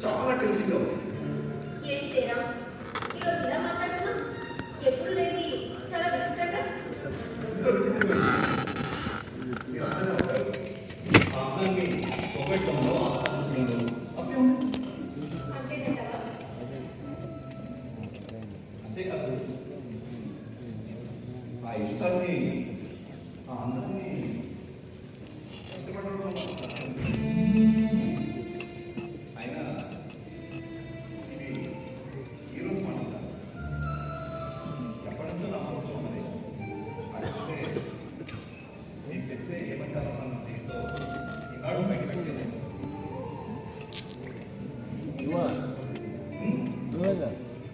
చాలా టెన్షన్గా ఉంది. ఏం చేయరా ఈరోజు ఇలా మాట్లాడుతున్నా ఎప్పుడు లేని చాలా విచిత్రంగా అంతేకాదు ఆ ఇష్టాన్ని ఆ అందాన్ని అయినా ఇది ఈరోజు మాట ఎప్పటి నుంచో నా మనసులో ఉన్నది. అడిగితే నీకు చెప్తే ఏమంటారో అన్న దీంతో ఈనాడు బయట పెట్టేది.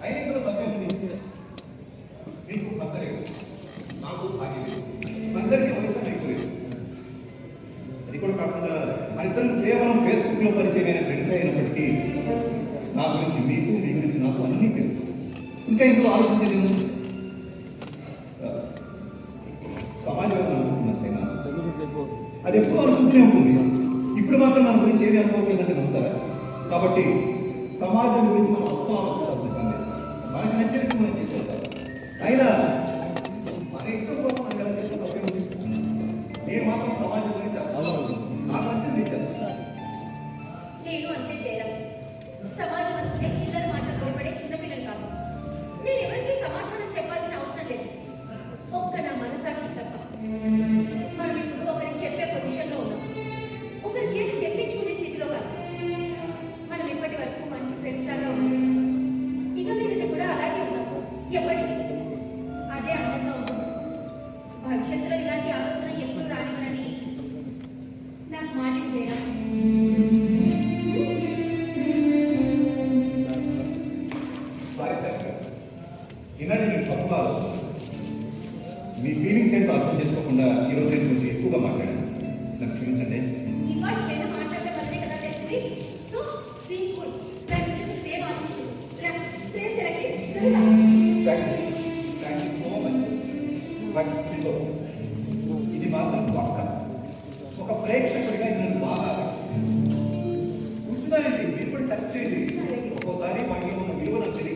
అయినా ఇందులో తప్పే ఉంది. నీకు భర్తలేదు, నాకు భాగ్యం లేదు, అందరికీ వయసు ఎక్కువ లేదు. అది కూడా కాకుండా మనిద్దరం కేవలం ఫేస్బుక్లో పరిచయమైన ఫ్రెండ్స్ అయినప్పటికీ నా గురించి మీకు, మీ గురించి నాకు అన్నీ తెలుసు. ఇంకా ఇందులో ఆలోచించేది సమాజం అనుకుంటున్నట్లయినా అది ఎప్పుడూ అనుకుంటూనే ఉంటుంది. ఇప్పుడు మాత్రం మన గురించి ఏది అనుకోవట్లేదంటే నమ్ముతారా? కాబట్టి సమాజం గురించి మనం అర్థం ఆలోచించాల్సిన పని లేదు. మనకు నచ్చినట్టు మనం చేసేద్దాం. అయినా మన ఇష్టం కోసం మనం ఎలా చేసిన తప్పే ఉంది. నేను మాత్రం సమాజం గురించి నాకు నచ్చింది చేస్తాను. నేను అంతే చేయరా సమాజం అనుకునే చిల్లర మాటలు భయపడే చిన్నపిల్లలు కాదు. నేను ఎవరికి సమాధానం చెప్పాల్సిన అవసరం లేదు. ఒక్క నా మనసాక్షి తప్ప. మనం ఇప్పుడు ఒకరికి చెప్పే పొజిషన్లో ఉన్నాం. ఒకరి చేతి చెప్పించుకునే స్థితిలో కాదు. మనం ఇప్పటి వరకు మంచి ఫ్రెండ్స్ లాగా ఉన్నాం. ఇక మీద కూడా అలాగే ఉన్నాం. ఎప్పటికీ అదే అందంగా ఉంటుంది. భవిష్యత్తులో ఇలాంటి ఆలోచన ఎప్పుడు రానివ్వనని నాకు మాటిని చేయడం. ఈనాడు నేను తప్పుగా ఆలోచిస్తాను. మీ ఫీలింగ్స్ ఏంటో అర్థం చేసుకోకుండా ఈరోజు నేను కొంచెం ఎక్కువగా మాట్లాడాను. నాకు క్షమించండి. ఇవాళ మాట్లాడే బదులే కదా తెలిసింది. సో స్క్రీన్ కోడ్ దాని గురించి సేమ్ ఆలోచించు. సేమ్ సెలెక్ట్ చేసి thank you so much. But ఇది మాత్రం పక్క ఒక ప్రేక్షకుడిగా ఇది నన్ను బాగా కూర్చున్నానండి. మీరు కూడా టచ్ చేయండి. ఒక్కోసారి మాకు ఉన్న విలువ నాకు తెలియదు.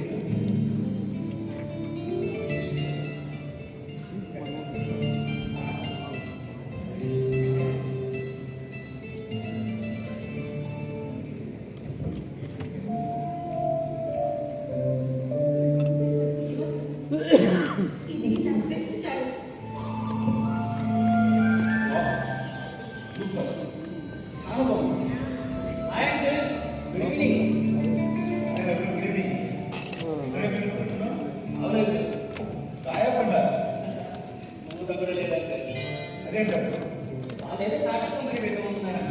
వాళ్ళేదో స్టార్టప్ కంపెనీ పెట్టమన్నారు.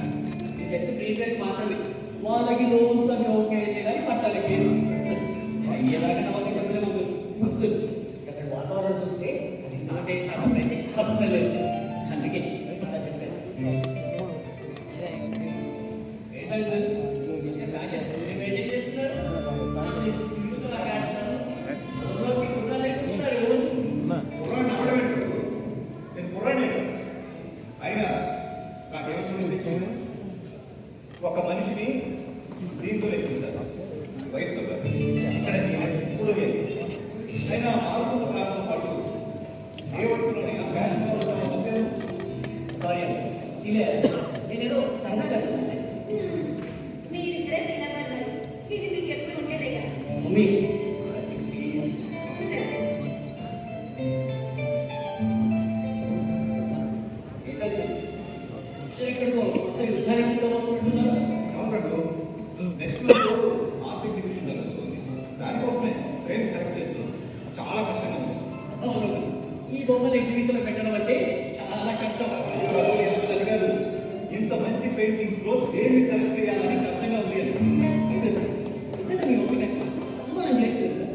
జస్ట్ ప్రీపేర్ మాత్రమే. వాళ్ళకి లోన్స్ అని ఓకే అయితే కానీ పట్టాలకి అయ్యేదాకా నమ్మకం చెప్పలేము. అక్కడ వాతావరణం చూస్తే అది స్టార్ట్ అయ్యే స్టార్టప్ అయితే చెప్పలేదు. అందుకే అలా చెప్పాను. ఏంటంటే ఫ్యాషన్ మెయింటైన్ చేస్తున్నారు. అయినా నాకేమో సమస్య. ఒక మనిషిని దీంతో లెక్కించాలి, వయసుతో కాదు. ఎప్పుడు అయినా ఆరోగ్య ప్రాంతం పాటు ఏ వయసులోనైనా ఫ్యాషన్ సారీ ఇలా నేనేదో సన్నగా మీరిద్దరే పిల్లలు ఇది మీకు ఎప్పుడు ఉండేదే కదా. మమ్మీ చాలా కష్టంగా ఉంది. ఈ బొమ్మలు ఎగ్జిబిషన్ పెట్టడం అంటే చాలా కష్టం. జరగదు. ఇంత మంచి పెయింటింగ్స్ లో దేన్ని సెలెక్ట్ చేయాలని కష్టంగా ఉంది. మీ ఒపీనియన్ సన్మానం చేయలేదు.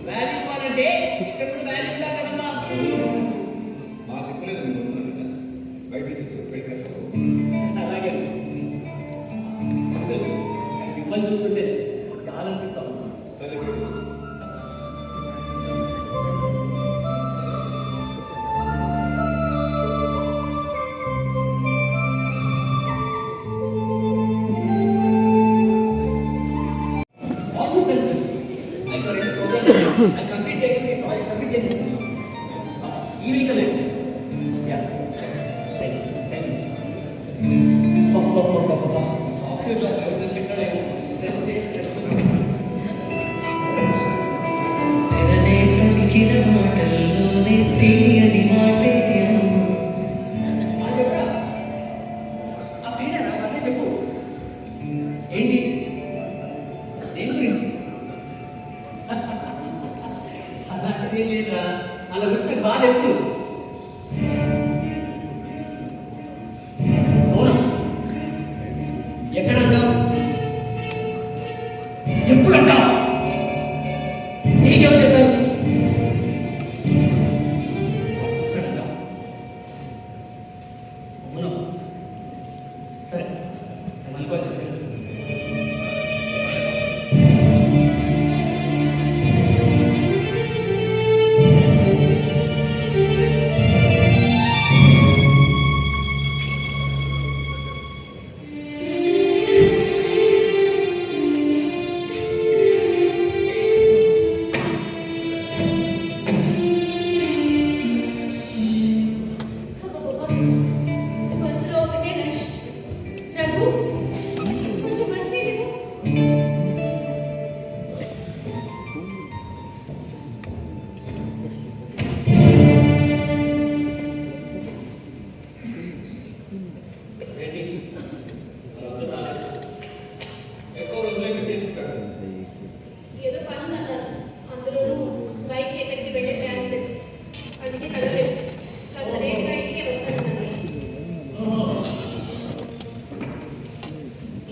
వాల్యూ ఇవ్వాలంటే ఇక్కడ కూడా వాల్యూ ఉండాలి కదమ్మా. మా తిప్పలేదు బయట అలాగే మిమ్మల్ని చూస్తుంటే చాలా అనిపిస్తాం. సరే అది కంప్లీట్ చేయగలిగి ప్రాజెక్ట్ కంప్లీట్ చేసేసాను. ఈవినింగ్ లేదు. యా సాఫ్ట్వేర్ క్లాస్ పెదలే పలికిన మాటల్లోనే తీయని మాటే చెప్పు ఏంటి దేని గురించి? అలాంటిది లేదా, అలా గురించి నాకు బాగా తెలుసు. అవునా? ఎక్కడ అంటావు? ఎప్పుడు అంటావు? నీకెవరు చెప్పారు? అవునా? సరే మళ్ళీ బస్సులో ఒకటే రష్. రఘు, కొంచెం మంచినీళ్ళు ఇవ్వు. ఎక్కువ రోజులే పెట్టేసుకుంటాడు. ఏదో పని ఉందన్నారు. అందులోనూ బైక్ ఎక్కడికి వెళ్ళే ప్లాన్స్ లేదు. అందుకే కదలేదు. కాస్త లేట్గా ఇంటికే వస్తానన్నారు.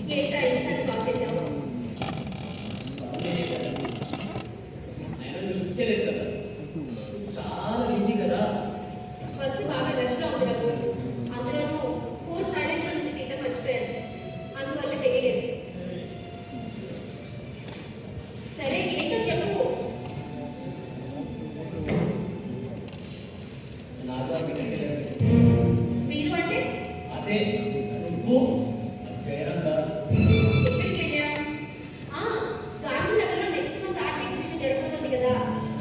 ఇంకేంటా ఎన్నిసార్లు కాల్ చేశావు? ఆయన పిలిచేలేదు కదా, చాలా బిజీ కదా. బస్సు బాగా రష్గా ఉంది రఘు. అందులోనూ ఫోన్ సైలెన్స్ నుంచి తింటే మర్చిపోయాను. అందువల్ల తెలియలేదు. సరే ఏంటో చెప్పు. నాకు అనిపించలేదు. మీరు అంటే అదే నువ్వు జయరాం గారు. ఎక్కడికి వెళ్ళావు? గాంధీనగర్లో నెక్స్ట్ మంత్ ఆర్ట్ ఎగ్జిబిషన్ జరగబోతుంది కదా,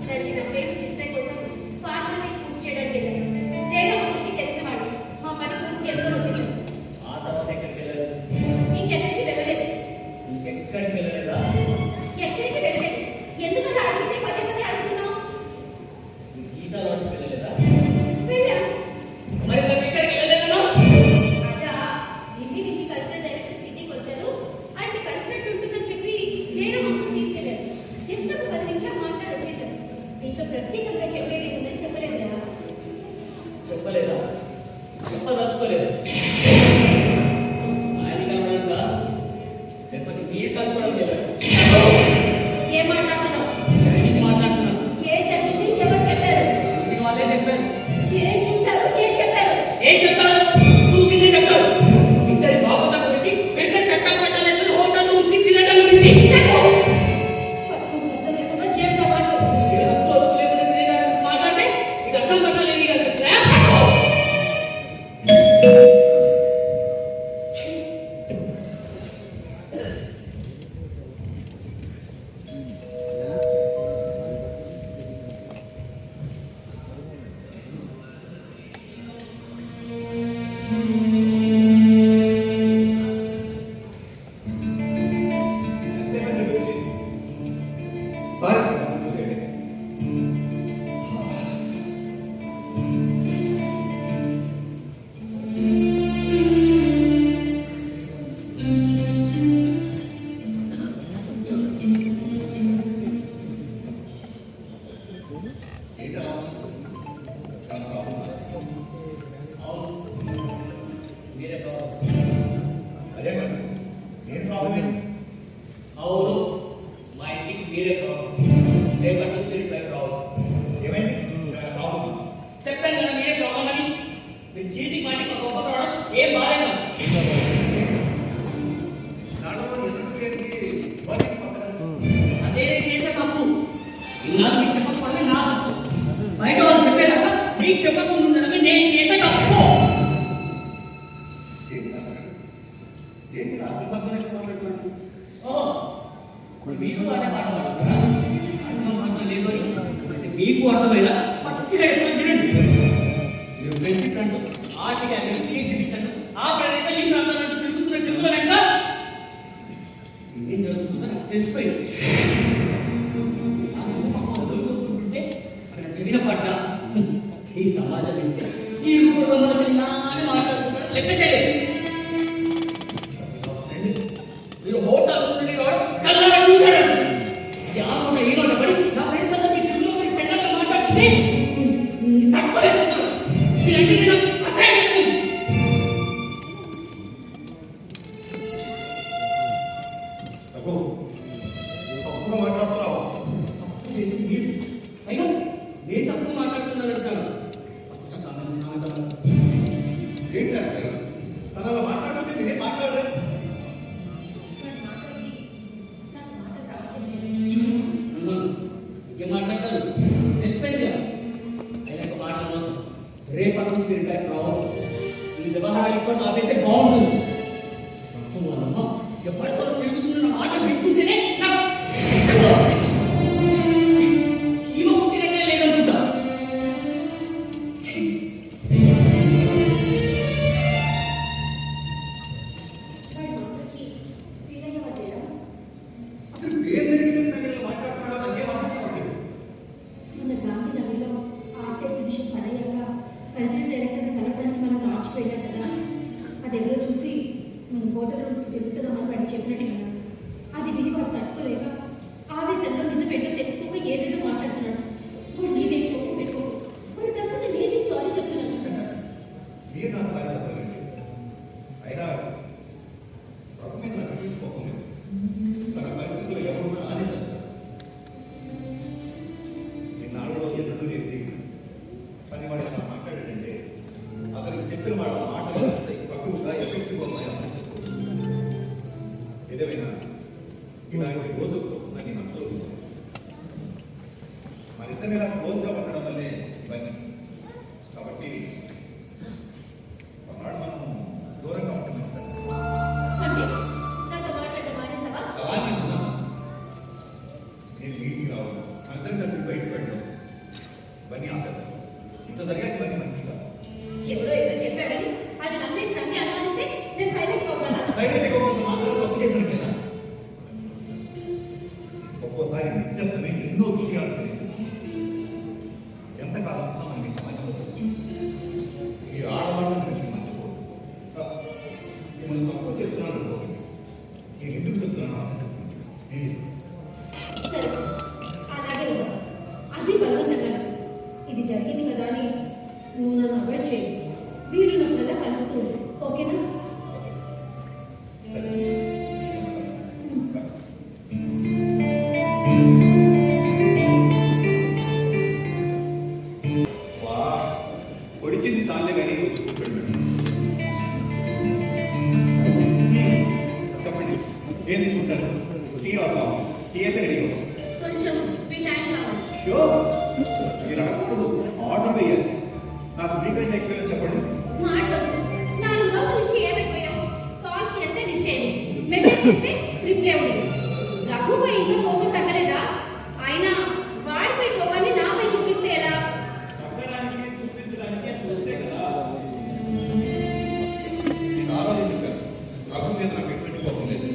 దానికి నా ఫ్రేమ్స్ డిస్ప్లే కోసం ఫార్మాలిటీస్ పూర్తి చేయడానికి వెళ్ళాను. జయరామూర్తికి తెలిసినవాడు. మా పని పూర్తి చేసుకొని వచ్చేసాం. ఆ తర్వాత ఎక్కడికి వెళ్ళారు? ఇంకెక్కడికి వెళ్ళలేదు. ఇంకెక్కడికి వెళ్ళలేదా? ఎక్కడికి వెళ్ళలేదు. ఎందుకలా అడిగితే పదే పదే అడుగుతున్నావు? గీతాలో వెళ్ళలేదా? వెళ్ళాను. మరి నాకు ఎక్కడికి వెళ్ళలేదా? అదా ఢిల్లీ నుంచి కల్చరల్ డైరెక్టర్ సిటీకి వచ్చారు. ఆయన కలిసినట్టు ఉంటుందని చెప్పి జయరామూర్తిని తీసుకెళ్లారు. జస్ట్ ఒక 10 నిమిషాలు మాట్లాడి వచ్చేసారు. దీంట్లో ప్రత్యేకంగా చెప్పేది ఉందని చెప్పలేదురా. చెప్పలేదా? చెప్పదలుచుకోలేదా? ఆయన కలవడంగా లేకపోతే మీరు కలుసుకోవడం లేదా? ఏం మాట్లాడుతున్నావు? జరిగింది మాట్లాడుతున్నాను. ఏం చెప్పింది? ఎవరు చెప్పారు? చూసిన వాళ్ళే చెప్పారు. ఏం చూశారు? ఏం చెప్పారు? ఏం చెప్తారు? చూసిందే చెప్తారు. ఇద్దరి బాగోతం గురించి, ఇద్దరు చట్టం పట్టాలేసుకుని హోటల్ నుంచి తినడం గురించి. పట్టు ముద్ద లేకుండా ఏమిటో మాట్లాడు. ఇది హక్కు హక్కు లేకుండా తినే దాని గురించి మాట్లాడితే ఇది అర్థం పట్టాలని కనిపిస్తున్నాయా? సారీ మీరే ప్రాబ్లం. అదే మరి ఏం ప్రాబ్లం ఏంటి? అవును, మా ఇంటికి మీరే ప్రాబ్లం. రేపటి నుంచి మీరు పై ప్రాబ్లం. ఏమైంది ప్రాబ్లం? చెప్పాను కదా మీరే ప్రాబ్లం అని. మీరు చీటికి మాటికి మా గొప్ప రావడం ఏం బాగాలేదు. దాంట్లో ఎందుకు ఏంటి? బతికి పక్కన అదే నేను చేసే తప్పు. ఇన్నాళ్ళు మీకు చెప్పకపోవడమే నా తప్పు. బయట వాళ్ళు చెప్పేదాకా మీకు చెప్పకుండా ఉండడమే నేను చేసే తప్పు. ఏంటి రాత్రి పక్కన మాట్లాడుతున్నాను? ఓహో, ఇప్పుడు మీరు అనే మాట మాట్లాడుతారా? అర్థం పర్థం లేదు లేదు అని మీకు అర్థమైనా మంచిగా ఎప్పుడు తినండి. మీరు ఫ్రెండ్షిప్ అంటూ ఆర్ట్ గ్యాలరీ, ఎగ్జిబిషన్, ఆ ప్రదేశం ఈ ప్రాంతాలను తిరుగుతున్న తిరుగుల వెంట ఏం జరుగుతుందో నాకు తెలిసిపోయింది. జరుగుతుంటే అక్కడ చెవిన పడ్డ ఈ సమాజం ఏంటి, ఈ రూపంలో నాని మాట్లాడుకుంటారు లెక్క చేయలేదు. మీరు హోటల్ నుండి రావడం కళ్ళారా చూశారు. యాభై ఈరోజు పడి నా ఫ్రెండ్స్ అందరికీ తెలుగులో చెడ్డగా మాట్లాడుతుంది తట్టుకోలేకపోతున్నాను. మీరంటే నేను అసహ్యం వేస్తుంది. తప్పుగా మాట్లాడుతున్నావు. తప్పు చేసి మీరు అయినా నేను తప్పు మాట్లాడుతున్నాను అంటాను. ఏంటి సార్ తన అలా మాట్లాడుతుంటే నేనే మాట్లాడలేదు. ఏం మాట్లాడతారు తెలిసిపోయింది. అయినా ఒక మాట కోసం రేపటి నుంచి మీరు ఇక్కడ రావాలి. ఈ వ్యవహారం ఇప్పుడు ఆపేస్తే బాగుంటుంది. ఎవరితో తిరుగుతున్న మాట వింటుంటేనే నాకు చిత్తగా అనిపిస్తుంది. చీమ పుట్టినట్లే లేదనుకుంటా. అసలు ఏం జరిగిందని నాకు ఇలా మాట్లాడుతున్నాడో నాకేం అర్థం కావట్లేదు. మన గాంధీనగర్లో ఆర్ట్ ఎగ్జిబిషన్ పడయ్యాక కల్చరల్ డైరెక్టర్ని కలవడానికి మనం లాడ్జ్కి వెళ్ళాం కదా, అది ఎవరో చూసి మనం హోటల్ రూమ్స్కి తిరుగుతున్నామని వాడికి చెప్పినట్టు కదా. అది విని వాడు తట్టుకోలేక ఆవేశంలో నిజం ఏంటో తెలుసుకోక ఏదేదో మాట్లాడుతున్నాడు. వాడు నీదేం కోపం పెట్టుకో, వాడు తర్వాత నేను సారీ చెప్తున్నాను. మీరు నాకు సాయం చెప్పాలండి. అయినా రఘు మీద నాకు తీసుకోకుండా తన పరిస్థితులు ఎవరున్నా అని తెలుస్తారు. ఈనాడులో ఎన్నడూ లేదు. కానీ వాడు అలా మాట్లాడాడంటే అతనికి చెప్పిన వాళ్ళ మాటలు తక్కువగా ఎఫెక్టివ్గా ఉన్నాయని అర్థం చేసుకోవచ్చు. ఏదేమైనా ఇలాంటి రోజు వస్తుందని నేను అసలు ఊహించలేదు. మరిద్దరిని ఇలా క్లోజ్గా ఉండడం వల్లే ఇవన్నీ. కాబట్టి ఒకనాడు మనం దూరంగా ఉంటే మంచిది. అంటే నాతో మాట్లాడడం మానేస్తావా? అలాగే ఉన్నాను. నేను ఇంటికి రావడం, అందరం కలిసి బయటకు వెళ్ళడం, ఇవన్నీ ఆపేద్దాం. ఇంత జరిగాక ఇవన్నీ మంచిది కాదు. ఎవరో ఏదో చెప్పాడని అది నమ్మేసి నమ్మి అనుమానిస్తే నేను సైలెంట్గా ఉండాలా? సైలెంట్గా ఉంటుంది మాత్రం తప్పు చేసినట్టేనా? ఒక్కోసారి నిశ్శబ్దమే ఎన్నో విషయాలు తెలియదు. ఎంతకాలం ఉన్నా మనకి సమాజంలో ఈ ఆడవాళ్ళ విషయం మర్చిపోదు. మిమ్మల్ని తక్కువ చేస్తున్నాను అనుకోకండి. నేను ఎందుకు చెప్తున్నాను అర్థం చేసుకోండి ప్లీజ్. సరే, అలాగే ఉందా? అది బలవంతంగా ఇది జరిగింది కదా అని నువ్వు నన్ను అవాయిడ్ చేయి. వీలున్నప్పుడల్లా కలుస్తూ ఉండు, ఓకేనా? సరే. వా పొడిచింది చాలే కానీ వచ్చి కూర్చోండి. చెప్పండి ఏం తీసుకుంటారు? టీ అవుతాం. టీ అయితే రెడీ అవుతాం. కొంచెం మీ టైం కావాలి. షో మీరు అడగకూడదు, ఆర్డర్ వేయాలి. నాకు వీకెండ్ ఎక్కువ చెప్పండి. మాట్లాడు. 4 రోజుల నుంచి ఏమైపోయావు? కాల్స్ చేస్తే లిఫ్ట్ చేయండి, మెసేజ్ చేస్తే రిప్లై ఉండదు. రఘుపై ఇంకా కోపం తగ్గలేదా? అయినా వాడిపై కోపాన్ని నాపై చూపిస్తే ఎలా? తగ్గడానికి చూపించడానికి అసలు వస్తే కదా. నేను ఆలోచించాను. రఘు మీద నాకు ఎటువంటి కోపం లేదు.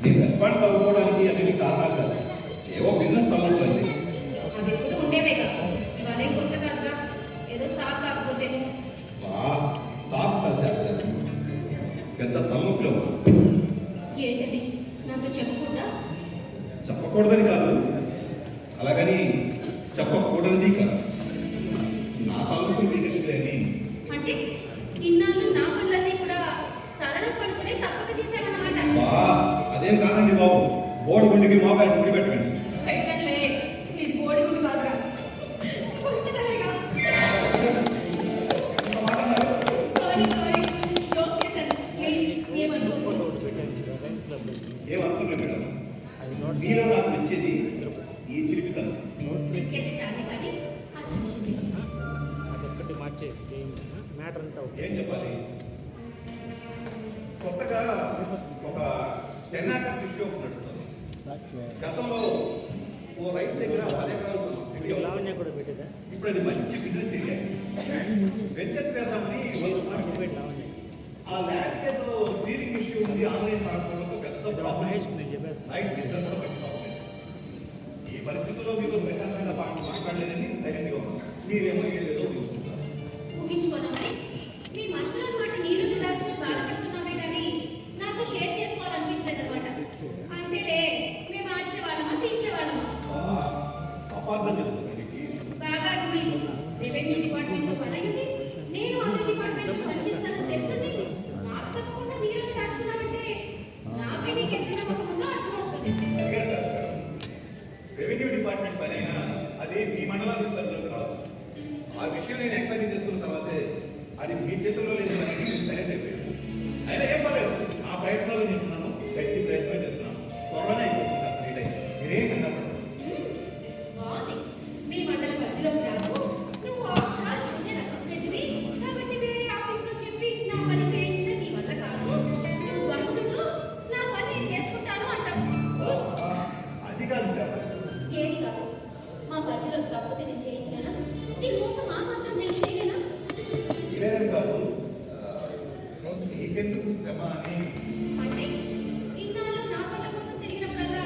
నేను రెస్పాండ్ అవ్వడానికి అన్ని కారణాలు కాదు. ఏవో బిజినెస్ తల్లట్లండి. అది ఎప్పుడు ఉండేవేగా, ఇవాళేం కొత్త కాదుగా. ఏదో సాగు కాకపోతే వా సాగు కలిసి పెద్ద తలనొప్పిలో ఏంటది? నాతో చెప్పకుండా చెప్పకూడదని కాదు, అలాగని చెప్పకూడనిది కాదు. నా తలనొప్పి మీకెందుకులే అని. అంటే ఇన్నాళ్ళు నా పనులన్నీ కూడా తలనొప్పి పడుకునే తప్పక చేశామన్నమాట. వా అదేం కాదండి బాబు. బోర్డు గుండికి మోకాలు ముడి పెట్టండి. పెట్టలే, ఇది బోడిగుండు కాదురా, పుస్తకాలేగా. ఎంత మాట అన్నారు? సారీ జోక్ చేశాను, ప్లీజ్ ఏమనుకోవద్దు. ఏమనుకున్నా మేడం, మీలో నాకు వచ్చేది ఈ చిలిపితనం. బిస్కెట్ చాలే కానీ అసలు విషయం చెప్పు. అదొక్కటి మార్చే మ్యాటర్ అంటావు. ఏం చెప్పాలి? కొత్తగా ఒక 10 acres ఇష్యూ నడుస్తుంది. గతంలో ఓ ఓ రైతు దగ్గర 10 ఎకరాలు సిటీ మీకు లావణ్య కూడా పెట్టేదా ఇప్పుడు అది మంచి బిజినెస్ ఏరియా. వెంచర్స్ వేద్దామని పెట్టి లావణ్య ఆ ల్యాండ్ ఏదో సీలింగ్ ఇష్యూ ఉంది, ఆన్లైన్ మాట్లాడడంలో పెద్ద ప్రాబ్లం. మహేష్ నేను చెప్పేస్తాను రైట్ ఇద్దరు కూడా పెద్ద ప్రాబ్లం. ఈ పరిస్థితుల్లో మీరు ప్రశాంతంగా మాట్లాడలేదని సైలెంట్గా ఉన్నారు. మీరేమో ఏదో చూసుకుంటారు. ఊహించుకోనా మరి? మీ మనసులో మాట నీళ్ళు దాచుకుని బాధపడుతున్నామే కానీ నాతో షేర్ చేసుకోవాలనిపించలేదు అనమాట. అంతేలే, మేము ఆడ్చేవాళ్ళమా తీర్చేవాళ్ళమా? అపార్థం చేసుకోండి. బాగా అర్థమైంది. రెవెన్యూ డిపార్ట్మెంట్తో పని అయ్యింది, నేను అదే డిపార్ట్మెంట్లో పనిచేస్తానని తెలుసుంది. నాకు చెప్పకుండా మీరు దాచుకున్నామంటే నాపై మీకు ఎంత నమ్మకం ఉందో అర్థమవుతుంది. అలాగే సార్, రెవెన్యూ డిపార్ట్మెంట్ పని అయినా అది మీ మండలం విస్తరణలోకి రావచ్చు. ఆ విషయం నేను ఎంక్వైరీ చేసుకున్న తర్వాతే అది మీ చేతుల్లో లేని సైలెంట్ అయిపోయింది. అయినా ఏం పర్లేదు, ఆ ప్రయత్నాలు చేస్తున్నాను, గట్టి ప్రయత్నం చేస్తున్నాను. త్వరలోనే అయిపోతుంది సార్, లేట్ అయింది. మీరేం కన్నా బాగుంది. మీ మండల పరిధిలోకి రావు, నువ్వు ఆఫ్టర్ జూనియర్ అసిస్టెంట్వి కాబట్టి వేరే ఆఫీస్లో చెప్పి నా పని చేయించిన నీ వల్ల కాదు. నువ్వు అనుకుంటూ నా పని నేను చేసుకుంటాను అంటావు. అది కాదు సార్. ఏది కాదు, మా పరిధిలో కాకపోతే నేను చేయించలేనా? నీ కోసం ఆ మాత్రం నేను చేయలేనా? ఇదేం కాదు, నీకెందుకు శ్రమ అని. అంటే ఇన్నాళ్ళు నా పనుల కోసం తిరిగినప్పుడల్లా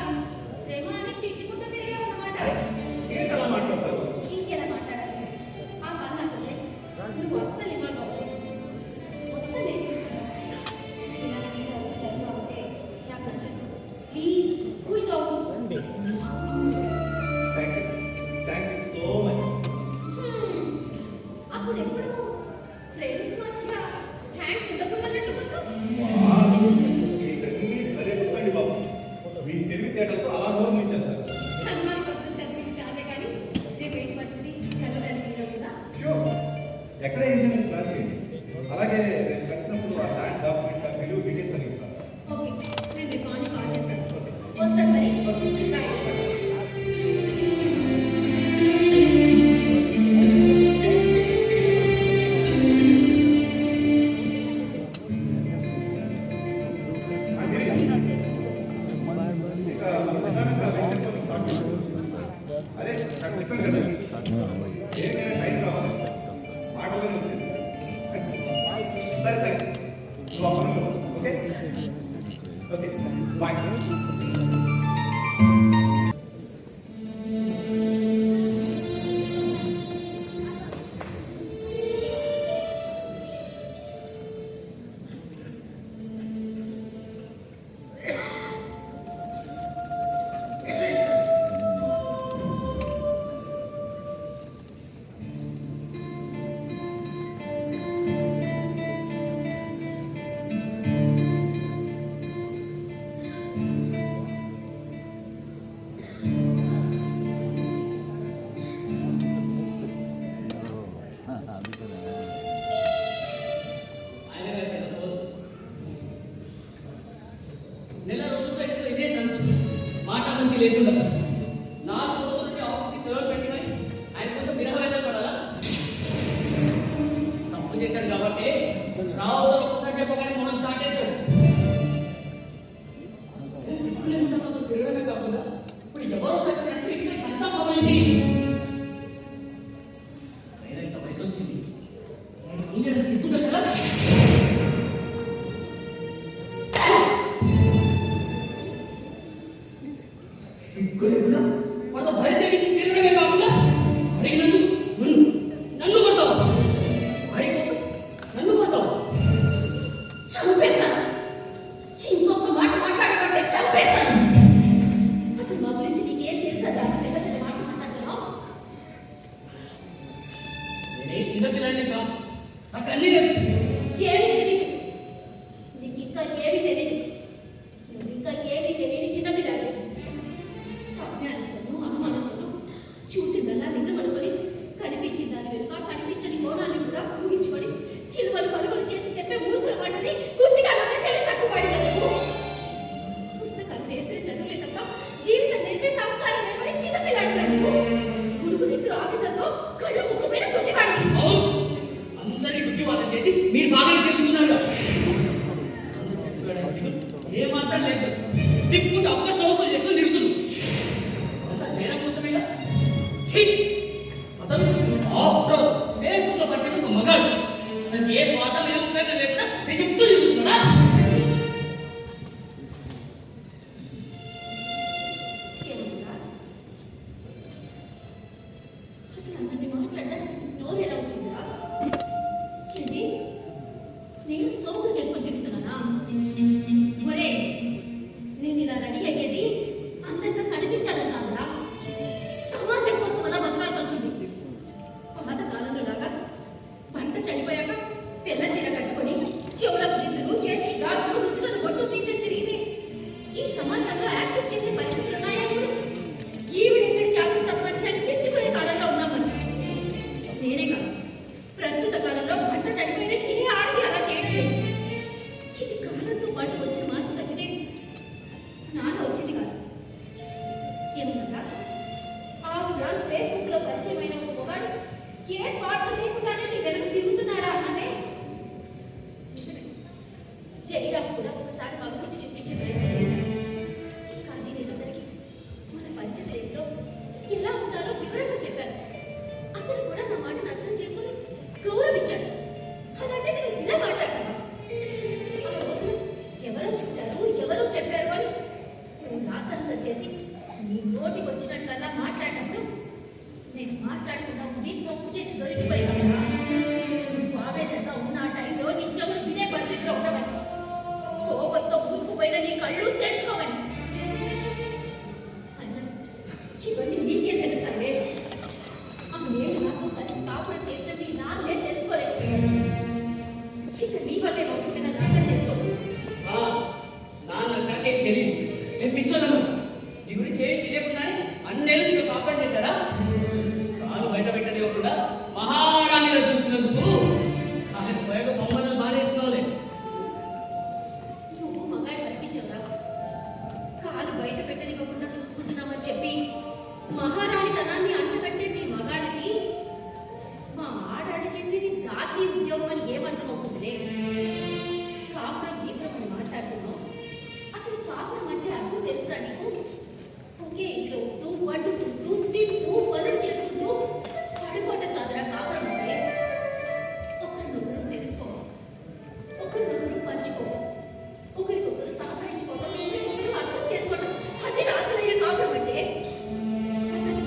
శ్రమ అని తిట్టుకుంటూ తిరిగావన్నమాట. ఏంటలా మాట్లాడతారు? ఇంకెలా మాట్లాడాలి? ఆ పని నాకుందే, నువ్వు అస్సలు ఇవ్వాలి బాబు. మొత్తం నేను చూసుకుంటాను. ఇలా నీళ్ళు తెలుసా ఉంటే నాకు నచ్చదు. ప్లీజ్ కూల్గా ఉండు. రండి థ్యాంక్ యూ సో మచ్. అప్పుడెప్పుడు ఫ్రెండ్స్ మధ్య థ్యాంక్స్ ఉండకూడదన్నట్టు గుర్తు. మీకన్నీ భలే గుర్తండి బాబు. మీ తెలివితేటలతో అలా నోరు ముంచేస్తారు. సన్మాన పత్రం చదివి చాలే కానీ రేపు ఏంటి పరిస్థితి? చదవడానికి వీలు అవుతుందా? షూర్, ఎక్కడ ఏంటని ప్లాన్ చేయండి. అలాగే నేను కలిసినప్పుడు ఆ ల్యాండ్ డాక్యుమెంట్ ఆ బిల్లు డీటెయిల్స్ అని ఇస్తాను. ఓకే, నేను రేపు మార్నింగ్ కాల్ చేస్తాను. వస్తాను మరి. బాయ్. అదే నాకు చెప్పాను కదా, ఏదైనా టైం రావాలి, మాటలోనే వచ్చేసి. సరే సరే, నువ్వు ఆ పనులు ఓకే ఓకే బాయ్. ఆయన గారి పెద్ద ఫోన్. నెల రోజుల్లో ఇంట్లో ఇదే తంతు. మాట మంచి లేకుండా 4 రోజుల నుండి ఆఫీస్కి సెలవు పెట్టి మరి ఆయన కోసం విరహవేదన పడాలా? తప్పు చేశాడు కాబట్టి రావుతో ఒక్కసారి చెప్పగానే మనం చాటేశాడు. సిగ్గు లేకుండా నాతో తిరగడమే కాకుండా ఇప్పుడు ఎవరో చచ్చినట్టు ఇట్లా సంతాపమైంది. ఇంత వయసు వచ్చింది, నేను సిగ్గుంటే కదా. సిగ్గు లేకుండా వాళ్ళ భర్త తిరగడమే కాకుండా అడిగినందుకు నన్ను కొడతావు. వాడి కోసం నన్ను కొడతావు. చంపేస్తాను. ఇంకొక మాట మాట్లాడమంటే చంపేస్తాను. అసలు మా గురించి నీకేం తెలుసా? దాని పెద్ద పెద్ద మాట మాట్లాడుతున్నావు. నేనే చిన్నపిల్లాన్ని కాదు, నాకు అన్నీ తెలుసు. ఏమీ తెలీదు. నీకు ఇంకా ఏమీ తెలీదు. నువ్వు ఇంకా ఏమీ తెలియని చిన్నపిల్లాడివి. అజ్ఞానంతోనూ అనుమానంతోనూ చూసిందల్లా నిజం అనుకొని కనిపించిన దాని వెనుక కనిపించని కోణాన్ని కూడా ఊహించుకొని చిలువలు పలువలు చేసి చెప్పే మూర్ఖుల మాటల్ని గుర్తిగా తెలివి తక్కువ పుస్తకాలు నేర్పే చదువులే తప్ప జీవితం నేర్పే సంస్కారం నేర్పని చిన్నపిల్లాడివి నువ్వు. గుడుగు నిద్ర ఆఫీసర్తో కళ్ళు ముచ్చిపోయిన గుడ్డివాడివి. అవును, అందరినీ బుద్ధివాదం చేసి మీరు బాగా తిరుగుతున్నారు. ఏ మాత్రం లేదు, దిక్కుంటే ఒక్క సోకులు చేసుకుని తిరుగుతున్నారు. అంతా జైనం కోసం నాకు ఫేస్బుక్ లో పరిచయమైన ఒక మొగాడు ఏ స్వార్థం లేకుండానే నీ వెనక తిరుగుతున్నాడా అన్నదే నిజమే. జయరామ్ కూడా ఒకసారి మగబుద్ధి చూపించే ప్రయత్నం చేశాను. కానీ నేను అతనికి మన పరిస్థితి ఏంటో ఎలా ఉంటారో వివరంగా చెప్పాను. అతను కూడా నా మాటను అర్థం చేసుకుని గౌరవించాడు. అలాంటి నువ్వు ఇలా మాట్లాడతావా? ఆ రోజు ఎవరో చూశారు, ఎవరో చెప్పారు అని నువ్వు రాతంతం చేసి నీ నోటికి వచ్చినట్లల్లా మాట్లాడినప్పుడు నేను మాట్లాడకుండా ఉండి తప్పు చేసి దొరికిపోయినా నువ్వు ఆవేశంగా ఉన్న ఆ టైంలో నీ చెవులు వినే పరిస్థితిలో ఉండవని, కోపంతో మూసుకుపోయిన నీ కళ్ళు తెచ్చుకోవని. అయినా ఇవన్నీ నీకే తెలుస్తావే. ఆ నేను నాకు కలిసి కాపురం చేసిన నీ నాన్నే తెలుసుకోలేకపోయాడు. ఇక నీ వల్లే అవుతుంది నన్ను అర్థం చేసుకోడు. నాకేం తెలియదు. నేను పిచ్చోను. నీ గురించి ఏమి తెలియకుండానే అన్నేళ్ళు నీకు కాపాడు చేశారా? కాలు బయట పెట్టనివ్వకుండా మహారాణిలో చూస్తున్నందుకు ఆయన పోయక బొమ్మలను బాధేసుకోవాలి. నువ్వు మగాడు అనిపించవురా? కాలు బయట పెట్టనివ్వకుండా చూసుకుంటున్నామని చెప్పి మహారాణి తనాన్ని అంటగట్టే మీ మగాడికి మా ఆడాడు చేసేది దాసి ఉద్యోగం అని ఏమర్థమవుతుందిలే. కాపురం గీపురం అని మాట్లాడుతున్నావు. అసలు కాపురం అంటే అర్థం తెలుసా నీకు? ఒకే ఇంట్లో ఉంటూ వండుకుంటూ తింటూ పనులు చేసుకుంటూ పడుకోవటం కాదురా కాపురం అంటే. ఒకరినొకరు తెలుసుకో, ఒకరినొకరు పంచుకో, ఒకరికొకరు సహకరించుకోవడం, ఒకరికొకరు అర్థం చేసుకోవడం, అది రాసలైన కాపురం అంటే. అసలు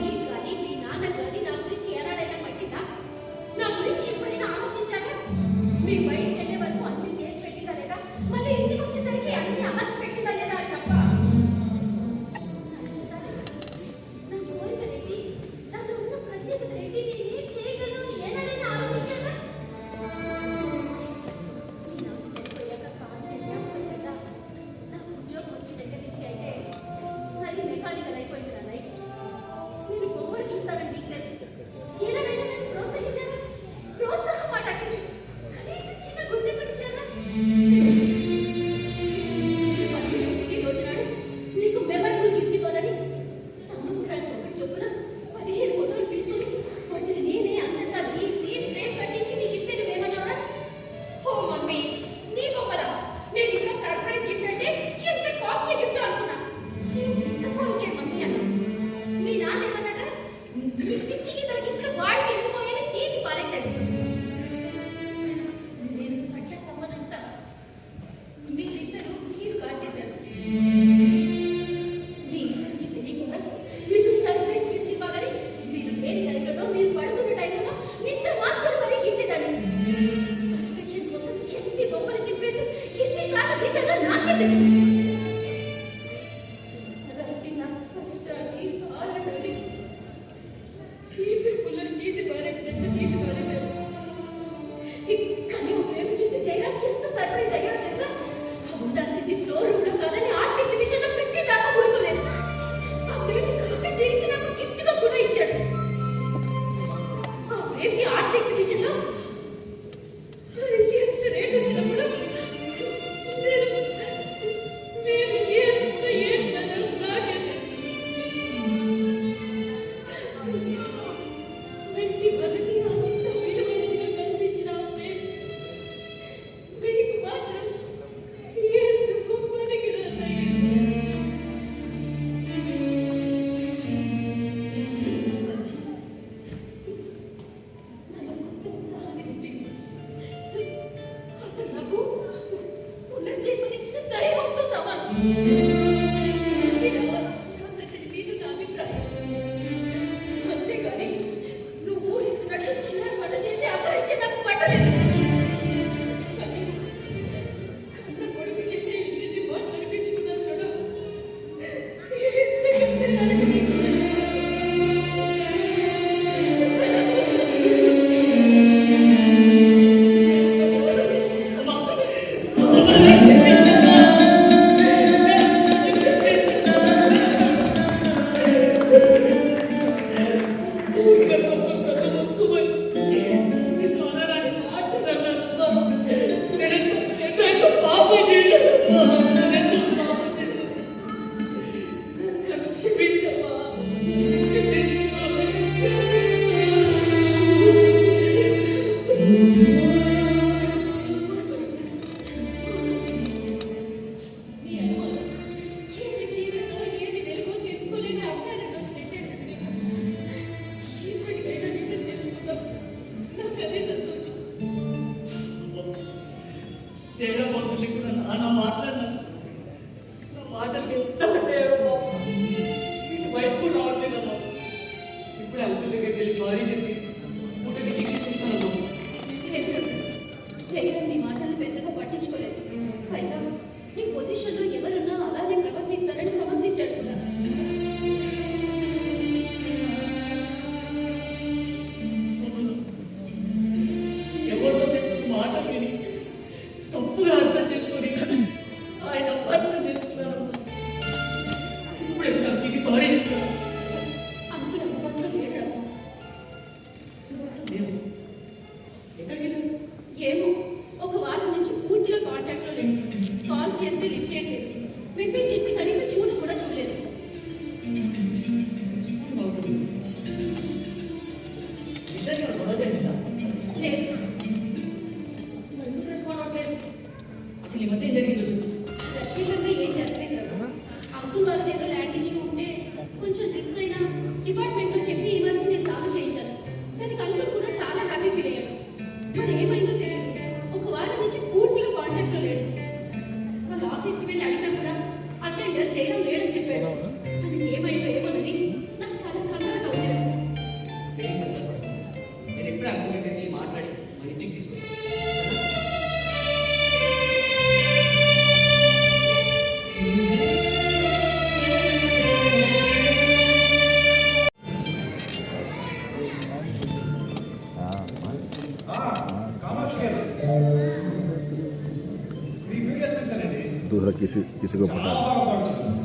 उधर किसी को पता చాలా బాగా పాడుతున్నారు.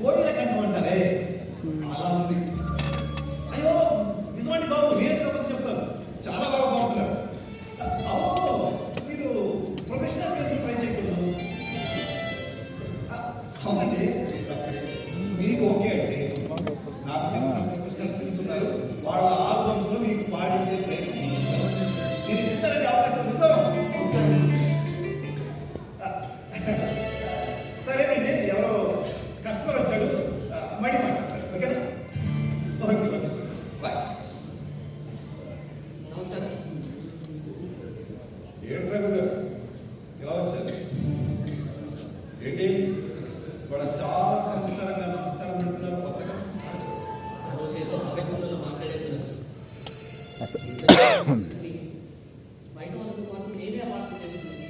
కోయిల కంఠం అంటారే అలా ఉంది. అయ్యో నిజమండి బాబు, నేను కాబట్టి చెప్తాను, చాలా బాగా పాడుతున్నారు. మీరు ప్రొఫెషనల్ గా ట్రై చేయకూడదు. అవునండి, మీకు ఓకే అండి. నాకు తెలిసిన ప్రొఫెషనల్ ఫ్రెండ్స్ ఉన్నారు, వాళ్ళ ఆల్బమ్స్ లో మీకు పాడించే ప్రయత్నం చేస్తారు. మీరు ఇస్తారండి అవకాశం, నిజం. సరేనండి, ఎవరో కస్టమర్ వచ్చాడు, మళ్ళీ మాట్లాడతారు. ఓకేనా? Okay, bye. నమస్కారం. ఏంటి రఘు గారు ఇలా వచ్చారు? ఏంటి కూడా చాలా సంస్కారంగా నమస్కారం పెడుతున్నారు కొత్తగా? ఆ రోజు ఏదో ఆవేశంలో మాట్లాడేసాను. బయట వాళ్ళతో పాటు నేనే ఆ మార్పు చేస్తున్నాను.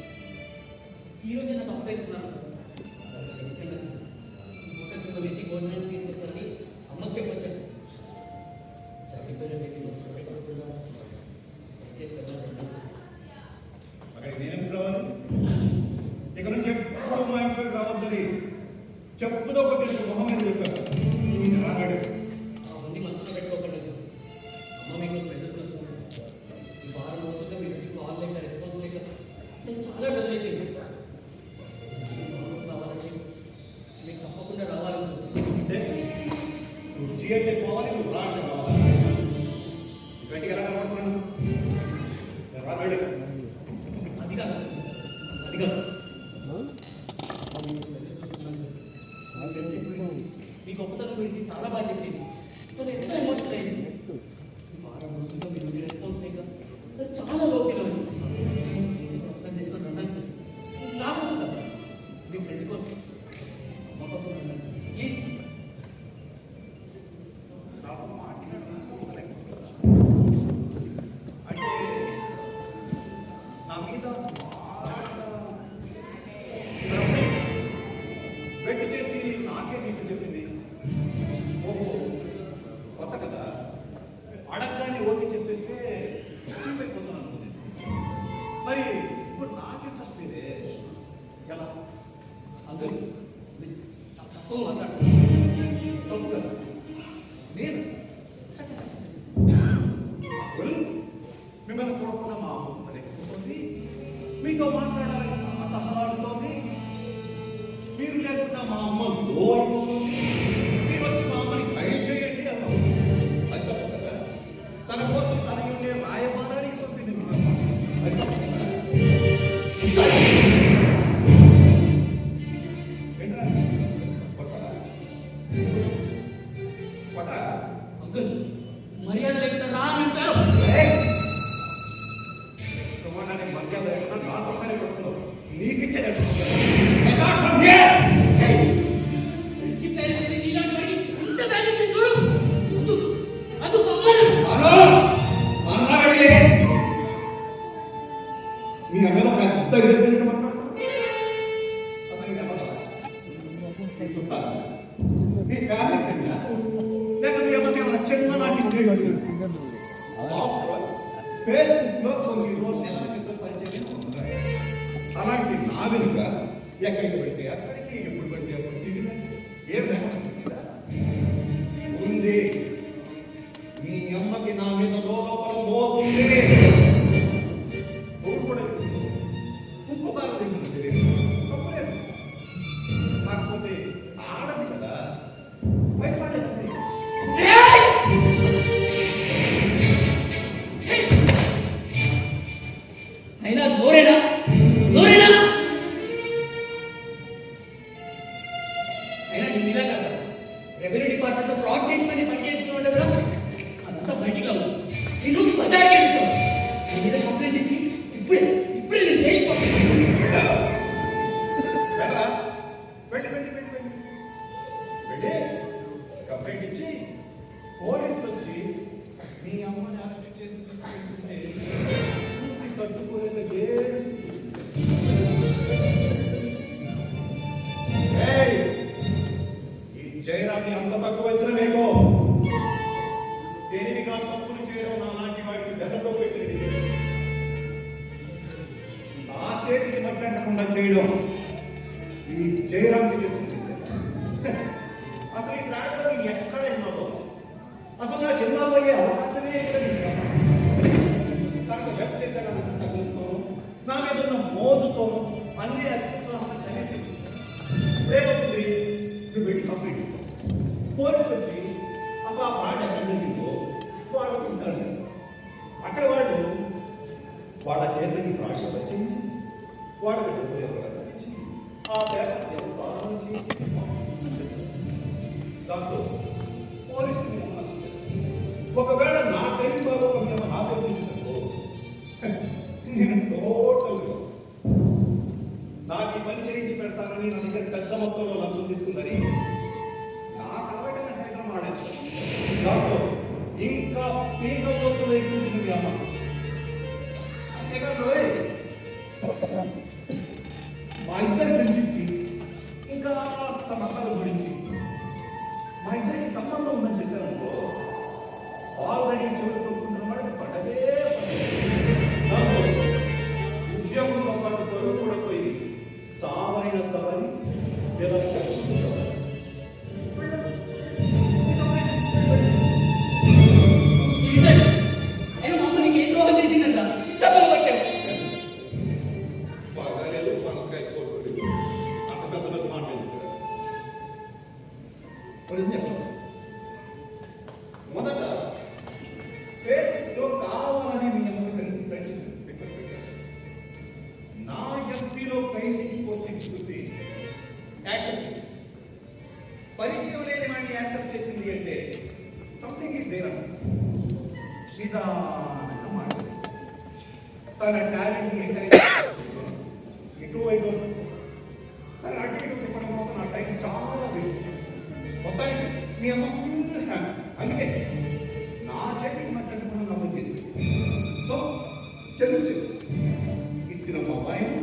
ఈ రోజే నాకు అప్పేస్తున్నాను. ఇంటికి భోజనాన్ని తీసుకొస్తానని అమ్మకు చెప్పొచ్చాను. చనిపోయిన వ్యక్తి వస్తున్నా అక్కడికి నేనెప్పుడు రావాలి? ఇక నుంచి ఎప్పుడు మా ఇంట్లోకి రావద్దని చెప్పుతో కొట్టేసి మొహం మీద చెప్పారు. రాగాడు. అవన్నీ మనసులో పెట్టుకోకండి. అమ్మ మీకోసం ఎదురు చూస్తున్నాను. ఈ వారం రోజుల్లో మీ ఇంటికి కాల్ లేక రెస్పాన్స్ లేక నేను చాలా డల్ అయిపోయింది. రావాలంటే మీకు తప్పకుండా రావాలనుకుంటున్నాను. అంటే నువ్వు చేయట్లే పోవాలి, నువ్వు రా అంటే రావాలి. గట్టిగా ఎలా కనబడుతున్నాను? రాగాడు. అది కాదు, అది కాదు. మీ గొప్పతనం గురించి చాలా బాగా చెప్పింది. సో నేను ఎంతో ఎమోషనల్ అయింది. వారం రోజుల్లో మీరు మీ రెస్పాన్స్ లేక సార్ చాలా లో ఫీల్ అవుతుంది. అర్థం చేసుకొని రండి. నా కోసం కాదు, మీ ఫ్రెండ్ కోసం, అమ్మ కోసం రండి. ప్లీజ్. అంటే నా మీద వెయిట్ చేసి నాకే నీకు చెప్పింది. ఓహో, కొత్త కదా, అడగగానే ఓకే చెప్పేస్తే అయిపోతున్నాను అనుకుంది. మరి ఇప్పుడు నాకు ఇంట్రెస్ట్ మీదే ఎలా? అంకుల్ మీరు చాలా తక్కువ మాట్లాడుతున్నారు. తప్పుగా నేను మిమ్మల్ని చూడకుండా మా అమ్మ పడేస్తుంది, మీతో మాట్లాడాలని మా తహలాడుతోంది. మీరు లేకుండా మా అమ్మ లో అయిపోతుంది. మీరు వచ్చి మా అమ్మని ట్రై చేయండి అన్నావు. అది తప్పు కదా. తన కోసం తన ఉండే రాయబారానికి పంపింది మీ అమ్మ. అది తప్పు కదా. ఏంట్రా? కొట్టడా? కొట్టడా? అంకుల్ మర్యాద లేకుండా రా అని అంటారు. టుమాటానికి మర్యాద లేకుండా నా చొక్కానే కొడుతున్నావు. నీకు ఇచ్చేటట్టు ఫ్రెండ్షిప్ వాల్యూస్ అని నీలాంటి వాడికి ఇంత వాల్యూస్ చూడు. అది అమ్మాయి మీ అమ్మలో పెద్ద ఎదురు మాట్లాడుతున్నావు. అసలు నేను ఎవరు? నీ చుట్టాలా? నీ ఫ్యామిలీ ఫ్రెండా? లేక మీ అమ్మకి ఏమైనా చిన్ననాటి స్నేహితుడు? ఫేస్బుక్లో కొన్ని రోజులు నెలల క్రితం పరిచయం ఉన్నాయి. అలాంటి నా వెనుక ఎక్కడికి పెడితే అక్కడికి, ఎప్పుడు పెడితే అప్పుడు తిరిగి ఏం లేకుండా ఉంది. మీ అమ్మకి నా మీద లోపల మోసుంది. ఊరు కూడా ఉప్పు బాగా తింటుంది శరీరం. తప్పులేదు, కాకపోతే ఆడది కదా, బయటపడలేదండి. అయినా నోరేనా నోరేనా అయినా నేను ఇలా కదా రెవెన్యూ డిపార్ట్మెంట్లో ఫ్రాడ్ చేసి పని చేసుకున్నాడు కదా, అదంతా బయటికి రావు. నేను బజార్కి వెళ్తాను. నీ మీద కంప్లైంట్ ఇచ్చి ఇప్పుడే నేను జైలు పంపిస్తాను. వెళ్ళరా? వెళ్ళి వెళ్ళి వెళ్ళి వెళ్ళి వెళ్ళి కంప్లైంట్ ఇచ్చి పోలీసులు వచ్చి మీ అమ్మని అరెస్ట్ చేసి తీసుకెళ్తుంటే చూసి తట్టుకోలేక ఈ జయరామ్ని అంత తక్కువ వచ్చిన మీకు ఒకవేళ నా టైం బాగా మేము ఆలోచించో నేను టోటల్ నాకు ఈ పని చేయించి పెడతానని నా దగ్గర పెద్ద మొత్తంలో లంచం తీసుకుందని నాకు అలవాటైన హైడ్రం ఆడేస్తాను. దాంతో ఇంకా పీక పొత్తులు ఎక్కుంటుంది మీ అమ్మ. అంతేకాదు మా ఇద్దరి ఫ్రెండ్షిప్కి ఇంకా మసాలా గురించి మా ఇద్దరికి సంబంధం ఉందని చెప్పారనుకో ఆల్రెడీ చెవులు కొట్టుకుంటున్న వాడికి పడదే దాంతో ఉద్యోగంలో పాటు బరువు కూడా పోయి చావైన చవని లేదా నేను మా అమ్మ నీకు ఏం ద్రోహం చేసిందంట ఇంత పట్టావు. బాగాలేదు మనసుగా ఎత్తుకోకూడదు అంత పెద్ద పెద్ద మాట్లాడుతున్నారు. మొదట ఫేస్బుక్లో కావాలని మీ అమ్మకి ఫ్రెండ్షిప్ పెట్టారు. నా ఎంపీలో పెయింటింగ్ పోస్టింగ్స్ చూసి యాక్సెప్ట్ చేసింది. పరిచయం లేని వాడిని యాక్సెప్ట్ చేసింది అంటే సంథింగ్ ఇస్ దేర్ అంట. నిదానంగా మాట్లాడి తన టాలెంట్ని ఎంకరేజ్ చేశాను. ఇటు ఇటు తన అటు ఇటు తిప్పడం కోసం నా టైం చాలా వేస్ట్. మొత్తానికి మీ అమ్మ ఫుల్ హ్యాపీ. అందుకే నా చేతికి మట్టకుండా నమ్మకం చేసింది. సో చెల్లు ఇస్తున్న మా అబ్బాయిని